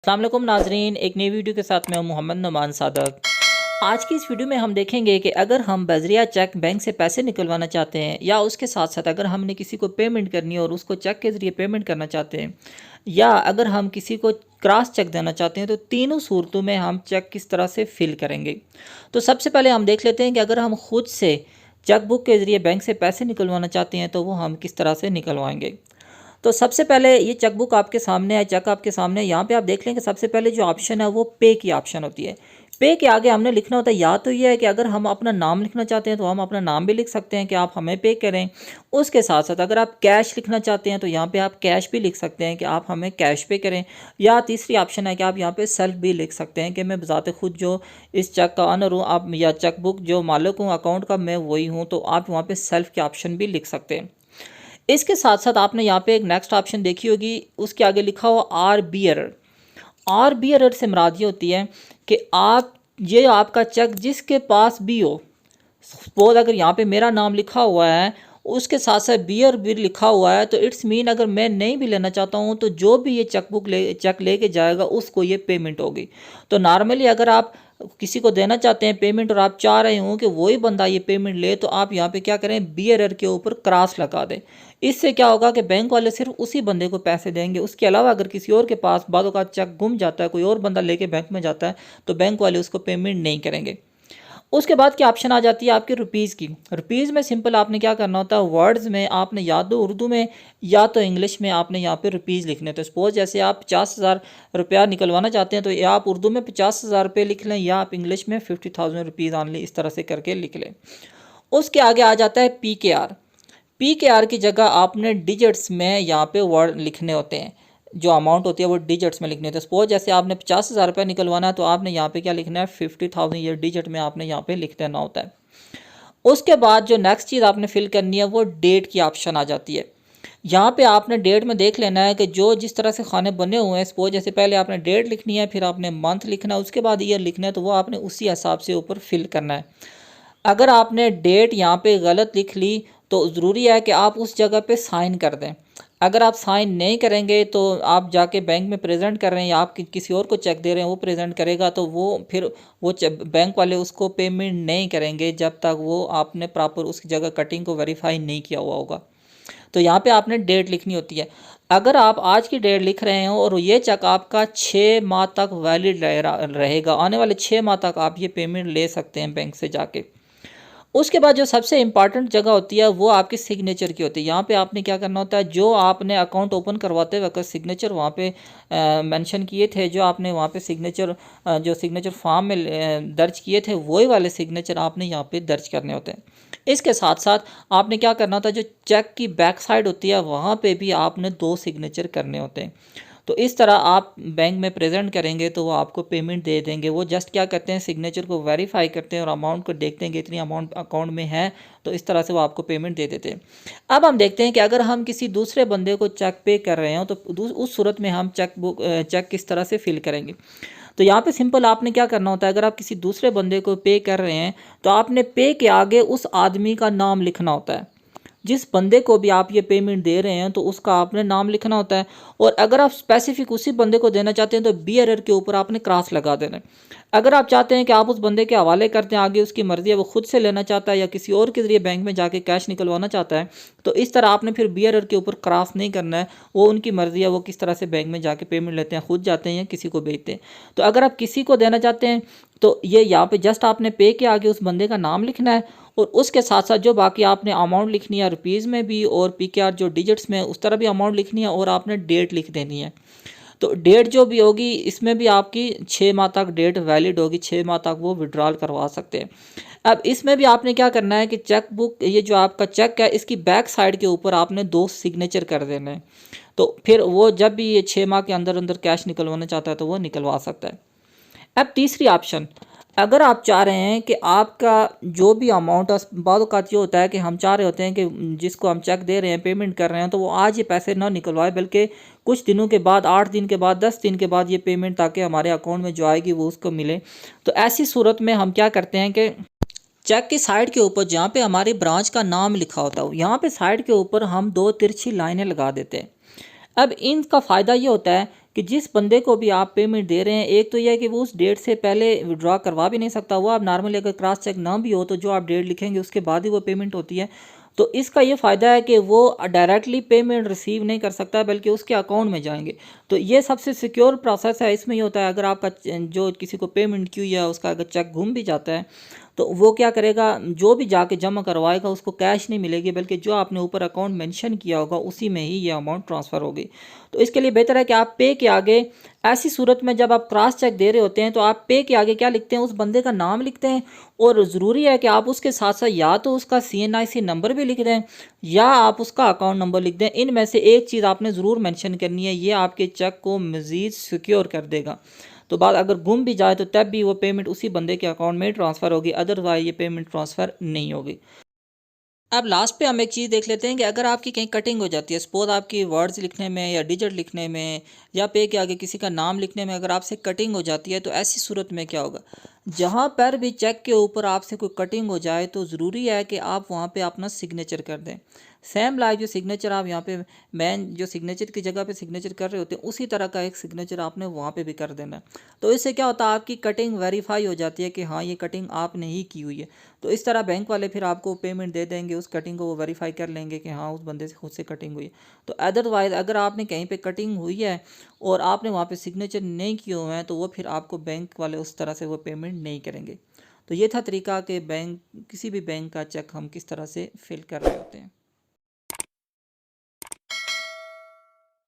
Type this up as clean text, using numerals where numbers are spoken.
अस्सलाम वालेकुम नाजरीन, एक नई वीडियो के साथ मैं हूं मोहम्मद नुमान सादक। आज की इस वीडियो में हम देखेंगे कि अगर हम बजरिया चेक बैंक से पैसे निकलवाना चाहते हैं या उसके साथ साथ अगर हमने किसी को पेमेंट करनी है और उसको चेक के ज़रिए पेमेंट करना चाहते हैं या अगर हम किसी को क्रॉस चेक देना चाहते हैं तो तीनों सूरतों में हम चेक किस तरह से फिल करेंगे। तो सबसे पहले हम देख लेते हैं कि अगर हम खुद से चेक बुक के ज़रिए बैंक से पैसे निकलवाना चाहते हैं तो वो हम किस तरह से निकलवाएंगे। तो सबसे पहले ये चेकबुक आपके सामने है, चेक आपके सामने है। यहाँ पे आप देख लें कि सबसे पहले जो ऑप्शन है वो पे की ऑप्शन होती है। पे के आगे हमने लिखना होता है, या तो ये है कि अगर हम अपना नाम लिखना चाहते हैं तो हम अपना नाम भी लिख सकते हैं कि आप हमें पे करें। उसके साथ साथ अगर आप कैश लिखना चाहते हैं तो यहाँ पे आप कैश भी लिख सकते हैं कि आप हमें कैश पे करें। या तीसरी ऑप्शन है कि आप यहाँ पे सेल्फ भी लिख सकते हैं कि मैं बज़ाते खुद जो इस चेक का ऑनर हूँ, आप या चेकबुक जो मालिक हूँ अकाउंट का मैं वही हूँ, तो आप वहाँ पर सेल्फ के ऑप्शन भी लिख सकते हैं। इसके साथ साथ आपने यहाँ पे एक नेक्स्ट ऑप्शन देखी होगी, उसके आगे लिखा हुआ R B error. R B error से मुराद ये होती है कि आप ये आपका चेक जिसके पास भी हो, सपोज अगर यहाँ पे मेरा नाम लिखा हुआ है उसके साथ साथ बियर भी लिखा हुआ है, तो इट्स मीन अगर मैं नहीं भी लेना चाहता हूँ तो जो भी ये चेक लेके जाएगा उसको ये पेमेंट होगी। तो नॉर्मली अगर आप किसी को देना चाहते हैं पेमेंट और आप चाह रहे हो कि वही बंदा ये पेमेंट ले, तो आप यहाँ पे क्या करें, बियर के ऊपर क्रॉस लगा दें। इससे क्या होगा कि बैंक वाले सिर्फ उसी बंदे को पैसे देंगे। उसके अलावा अगर किसी और के पास बादों का चेक गुम जाता है, कोई और बंदा लेके बैंक में जाता है, तो बैंक वाले उसको पेमेंट नहीं करेंगे। उसके बाद की ऑप्शन आ जाती है आपके रुपीज़ की। रुपीज़ में सिंपल आपने क्या करना होता है, वर्ड्स में आपने या तो उर्दू में या तो इंग्लिश में आपने यहाँ पे रुपीज़ लिखने। तो सपोज जैसे आप 50,000 रुपया निकलवाना चाहते हैं तो या आप उर्दू में 50,000 रुपये लिख लें या आप इंग्लिश में 50,000 रुपीज़ ऑनली, इस तरह से करके लिख लें। उसके आगे आ जाता है पी के आर। पी के आर की जगह आपने डिजिट्स में यहाँ पे वर्ड लिखने होते हैं, जो अमाउंट होती है वो डिजिट्स में लिखनी होती है। सपोज जैसे आपने 50,000 रुपये निकलवाना है तो आपने यहाँ पे क्या लिखना है, 50,000 ये डिजिट में आपने यहाँ पे लिख देना होता है। उसके बाद जो नेक्स्ट चीज़ आपने फिल करनी है वो डेट की ऑप्शन आ जाती है। यहाँ पे आपने डेट में देख लेना है कि जो जिस तरह से खाने बने हुए हैं, सपोज जैसे पहले आपने डेट लिखनी है, फिर आपने मंथ लिखना है, उसके बाद ईयर लिखना है, तो वो आपने उसी हिसाब से ऊपर फिल करना है। अगर आपने डेट यहाँ पे गलत लिख ली तो ज़रूरी है कि आप उस जगह पे साइन कर दें। अगर आप साइन नहीं करेंगे तो आप जाके बैंक में प्रेजेंट कर रहे हैं या आप किसी और को चेक दे रहे हैं, वो प्रेजेंट करेगा तो वो फिर वो बैंक वाले उसको पेमेंट नहीं करेंगे जब तक वो आपने प्रॉपर उसकी जगह कटिंग को वेरीफाई नहीं किया हुआ होगा। तो यहाँ पे आपने डेट लिखनी होती है। अगर आप आज की डेट लिख रहे हो और ये चेक आपका 6 माह तक वैलिड रहेगा, आने वाले 6 माह तक आप ये पेमेंट ले सकते हैं बैंक से जाके। उसके बाद जो सबसे इम्पॉर्टेंट जगह होती है वो आपकी सिग्नेचर की होती है। यहाँ पे आपने क्या करना होता है, जो आपने अकाउंट ओपन करवाते वक्त सिग्नेचर वहाँ पे मेंशन किए थे, जो आपने वहाँ पे सिग्नेचर जो सिग्नेचर फॉर्म में दर्ज किए थे, वही वाले सिग्नेचर आपने यहाँ पे दर्ज करने होते हैं। इसके साथ साथ आपने क्या करना होता है, जो चेक की बैक साइड होती है वहाँ पे भी आपने 2 सिग्नेचर करने होते हैं। तो इस तरह आप बैंक में प्रेजेंट करेंगे तो वो आपको पेमेंट दे देंगे। वो जस्ट क्या करते हैं, सिग्नेचर को वेरीफाई करते हैं और अमाउंट को देखते हैं कि इतनी अमाउंट अकाउंट में है, तो इस तरह से वो आपको पेमेंट दे देते हैं। अब हम देखते हैं कि अगर हम किसी दूसरे बंदे को चेक पे कर रहे हो तो उस सूरत में हम चेक किस तरह से फिल करेंगे। तो यहाँ पे सिंपल आपने क्या करना होता है, अगर आप किसी दूसरे बंदे को पे कर रहे हैं तो आपने पे के आगे उस आदमी का नाम लिखना होता है। जिस बंदे को भी आप ये पेमेंट दे रहे हैं तो उसका आपने नाम लिखना होता है। और अगर आप स्पेसिफिक उसी बंदे को देना चाहते हैं तो बियर के ऊपर आपने क्रॉस लगा देना है। अगर आप चाहते हैं कि आप उस बंदे के हवाले करते हैं, आगे उसकी मर्ज़ी है, वो खुद से लेना चाहता है या किसी और के ज़रिए बैंक में जाके कैश निकलवाना चाहता है, तो इस तरह आपने फिर बियर के ऊपर क्रॉस नहीं करना है। वो उनकी मर्ज़ी है, वो किस तरह से बैंक में जाके पेमेंट लेते हैं, खुद जाते हैं या किसी को भेजते हैं। तो अगर आप किसी को देना चाहते हैं तो ये यहाँ पे जस्ट आपने पे के आगे उस बंदे का नाम लिखना है और उसके साथ साथ जो बाकी आपने अमाउंट लिखनी है रुपीज़ में भी और पी के आर जो डिजिट्स में उस तरह भी अमाउंट लिखनी है और आपने डेट लिख देनी है। तो डेट जो भी होगी इसमें भी आपकी 6 माह तक डेट वैलिड होगी, 6 माह तक वो विड्रॉल करवा सकते हैं। अब इसमें भी आपने क्या करना है कि चेक बुक, ये जो आपका चेक है, इसकी बैक साइड के ऊपर आपने 2 सिग्नेचर कर देना है। तो फिर वो जब भी ये 6 माह के अंदर अंदर कैश निकलवाना चाहता है तो वो निकलवा सकता है। अब तीसरी ऑप्शन, अगर आप चाह रहे हैं कि आपका जो भी अमाउंट, बाद औक़ात ये होता है कि हम चाह रहे होते हैं कि जिसको हम चेक दे रहे हैं, पेमेंट कर रहे हैं, तो वो आज ये पैसे ना निकलवाए बल्कि कुछ दिनों के बाद, 8 दिन के बाद, 10 दिन के बाद ये पेमेंट ताकि हमारे अकाउंट में जो आएगी वो उसको मिले। तो ऐसी सूरत में हम क्या करते हैं कि चेक की साइड के ऊपर जहाँ पे हमारी ब्रांच का नाम लिखा होता है, यहाँ पे साइड के ऊपर हम 2 तिरछी लाइनें लगा देते हैं। अब इनका फ़ायदा ये होता है कि जिस बंदे को भी आप पेमेंट दे रहे हैं, एक तो यह है कि वो उस डेट से पहले विड्रॉ करवा भी नहीं सकता। वो आप नॉर्मली अगर क्रॉस चेक ना भी हो तो जो आप डेट लिखेंगे उसके बाद ही वो पेमेंट होती है। तो इसका ये फ़ायदा है कि वो डायरेक्टली पेमेंट रिसीव नहीं कर सकता बल्कि उसके अकाउंट में जाएंगे। तो ये सबसे सिक्योर प्रोसेस है। इसमें ये होता है अगर आपका जो किसी को पेमेंट की हुई है उसका अगर चेक गुम भी जाता है तो वो क्या करेगा, जो भी जाके जमा करवाएगा उसको कैश नहीं मिलेगी बल्कि जो आपने ऊपर अकाउंट मेंशन किया होगा उसी में ही ये अमाउंट ट्रांसफ़र होगी। तो इसके लिए बेहतर है कि आप पे के आगे, ऐसी सूरत में जब आप क्रॉस चेक दे रहे होते हैं तो आप पे के आगे क्या लिखते हैं, उस बंदे का नाम लिखते हैं। और ज़रूरी है कि आप उसके साथ साथ या तो उसका CNIC नंबर भी लिख दें या आप उसका अकाउंट नंबर लिख दें। इनमें से एक चीज़ आपने ज़रूर मेंशन करनी है, ये आपके चेक को मज़ीद सिक्योर कर देगा। तो बात अगर गुम भी जाए तो तब भी वो पेमेंट उसी बंदे के अकाउंट में ट्रांसफ़र होगी, अदरवाइज ये पेमेंट ट्रांसफ़र नहीं होगी। अब लास्ट पे हम एक चीज़ देख लेते हैं कि अगर आपकी कहीं कटिंग हो जाती है, सपोज आपकी वर्ड्स लिखने में या डिजिट लिखने में या पे के आगे किसी का नाम लिखने में अगर आपसे कटिंग हो जाती है तो ऐसी सूरत में क्या होगा। जहाँ पर भी चेक के ऊपर आपसे कोई कटिंग हो जाए तो ज़रूरी है कि आप वहाँ पे अपना सिग्नेचर कर दें। सेम लाइक जो सिग्नेचर आप यहाँ पे मैन जो सिग्नेचर की जगह पे सिग्नेचर कर रहे होते हैं उसी तरह का एक सिग्नेचर आपने वहाँ पे भी कर देना है। तो इससे क्या होता है, आपकी कटिंग वेरीफाई हो जाती है कि हाँ ये कटिंग आपने ही की हुई है। तो इस तरह बैंक वाले फिर आपको पेमेंट दे देंगे, उस कटिंग को वो वेरीफाई कर लेंगे कि हाँ उस बंदे से खुद से कटिंग हुई है। तो अदरवाइज़ अगर आपने कहीं पे कटिंग हुई है और आपने वहाँ पे सिग्नेचर नहीं किए हुए हैं तो वो फिर आपको बैंक वाले उस तरह से वो पेमेंट नहीं करेंगे। तो ये था तरीका कि बैंक किसी भी बैंक का चेक हम किस तरह से फिल कर रहे होते हैं।